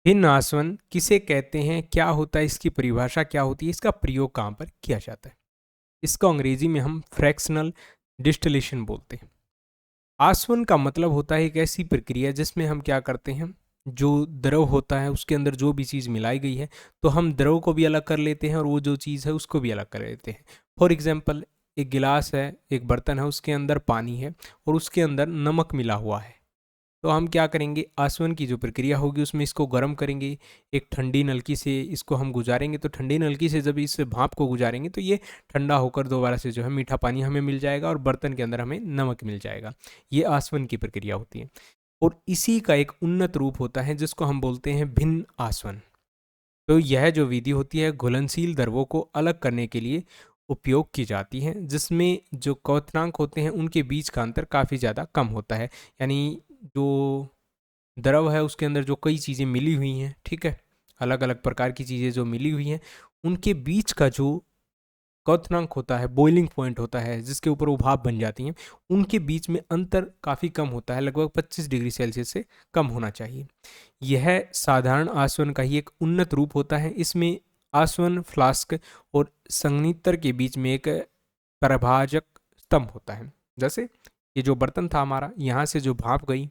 भिन्न आसवन किसे कहते हैं, क्या होता है, इसकी परिभाषा क्या होती है, इसका प्रयोग कहाँ पर किया जाता है? इसको अंग्रेजी में हम फ्रैक्शनल डिस्टिलेशन बोलते हैं। आसवन का मतलब होता है एक ऐसी प्रक्रिया जिसमें हम क्या करते हैं, जो द्रव होता है उसके अंदर जो भी चीज़ मिलाई गई है तो हम द्रव को भी अलग कर लेते हैं और वो जो चीज़ है उसको भी अलग कर लेते हैं। फॉर एग्जाम्पल, एक गिलास है, एक बर्तन है, उसके अंदर पानी है और उसके अंदर नमक मिला हुआ है। तो हम क्या करेंगे, आसवन की जो प्रक्रिया होगी उसमें इसको गर्म करेंगे, एक ठंडी नलकी से इसको हम गुजारेंगे, तो ठंडी नलकी से जब इस भाप को गुजारेंगे तो ये ठंडा होकर दोबारा से जो है मीठा पानी हमें मिल जाएगा और बर्तन के अंदर हमें नमक मिल जाएगा। ये आसवन की प्रक्रिया होती है और इसी का एक उन्नत रूप होता है जिसको हम बोलते हैं भिन्न आसवन। तो यह जो विधि होती है घुलनशील द्रवों को अलग करने के लिए उपयोग की जाती है, जिसमें जो क्वथनांक होते हैं उनके बीच का अंतर काफ़ी ज़्यादा कम होता है। यानी जो द्रव है उसके अंदर जो कई चीज़ें मिली हुई हैं, ठीक है, अलग अलग प्रकार की चीज़ें जो मिली हुई हैं, उनके बीच का जो क्वथनांक होता है, बॉइलिंग पॉइंट होता है जिसके ऊपर वो भाप बन जाती हैं, उनके बीच में अंतर काफ़ी कम होता है, लगभग 25 डिग्री सेल्सियस से कम होना चाहिए। यह साधारण आसवन का ही एक उन्नत रूप होता है। इसमें आसवन फ्लास्क और संघनित्र के बीच में एक प्रभाजक स्तंभ होता है। जैसे ये जो बर्तन था हमारा, यहाँ से जो भाप गई,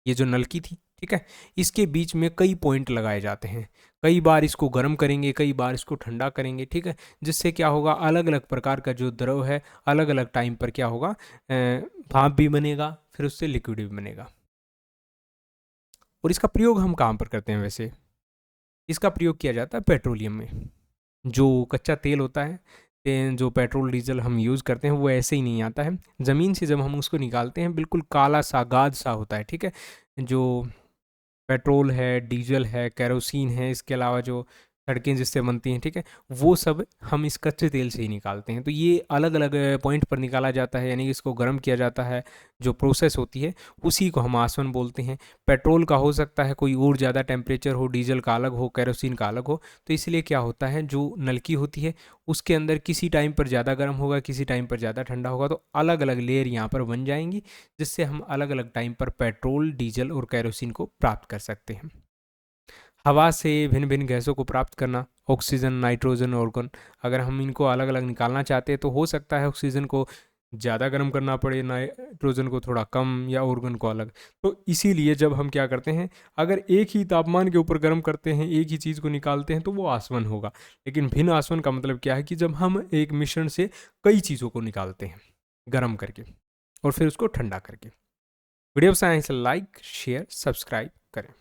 ये जो नलकी थी, ठीक है, इसके बीच में कई पॉइंट लगाए जाते हैं। कई बार इसको गर्म करेंगे, कई बार इसको ठंडा करेंगे, ठीक है, जिससे क्या होगा, अलग अलग प्रकार का जो द्रव है अलग अलग टाइम पर क्या होगा, भाप भी बनेगा, फिर उससे लिक्विड भी बनेगा। और इसका प्रयोग हम कहाँ पर करते हैं वैसे? इसका प्रयोग किया जाता है पेट्रोलियम में। जो कच्चा तेल होता है, जो पेट्रोल डीजल हम यूज़ करते हैं वो ऐसे ही नहीं आता है। ज़मीन से जब हम उसको निकालते हैं बिल्कुल काला सा गाद सा होता है, ठीक है। जो पेट्रोल है, डीजल है, केरोसिन है, इसके अलावा जो सड़कें जिससे बनती हैं, ठीक है, वो सब हम इस कच्चे तेल से ही निकालते हैं। तो ये अलग अलग पॉइंट पर निकाला जाता है, यानी कि इसको गर्म किया जाता है, जो प्रोसेस होती है उसी को हम आसवन बोलते हैं। पेट्रोल का हो सकता है कोई और ज़्यादा टेम्परेचर हो, डीजल का अलग हो, केरोसिन का अलग हो, तो इसलिए क्या होता है, जो नलकी होती है उसके अंदर किसी टाइम पर ज़्यादा गर्म होगा, किसी टाइम पर ज़्यादा ठंडा होगा, तो अलग अलग लेयर यहाँ पर बन जाएंगी, जिससे हम अलग अलग टाइम पर पेट्रोल, डीजल और केरोसिन को प्राप्त कर सकते हैं। हवा से भिन्न भिन्न गैसों को प्राप्त करना, ऑक्सीजन, नाइट्रोजन, ऑर्गन, अगर हम इनको अलग अलग निकालना चाहते हैं तो हो सकता है ऑक्सीजन को ज़्यादा गर्म करना पड़े, नाइट्रोजन को थोड़ा कम, या ऑर्गन को अलग। तो इसीलिए जब हम क्या करते हैं, अगर एक ही तापमान के ऊपर गर्म करते हैं, एक ही चीज़ को निकालते हैं तो वो आसवन होगा। लेकिन भिन्न आसवन का मतलब क्या है कि जब हम एक मिश्रण से कई चीज़ों को निकालते हैं गर्म करके और फिर उसको ठंडा करके। वीडियो पसंद आए इसे लाइक, शेयर, सब्सक्राइब करें।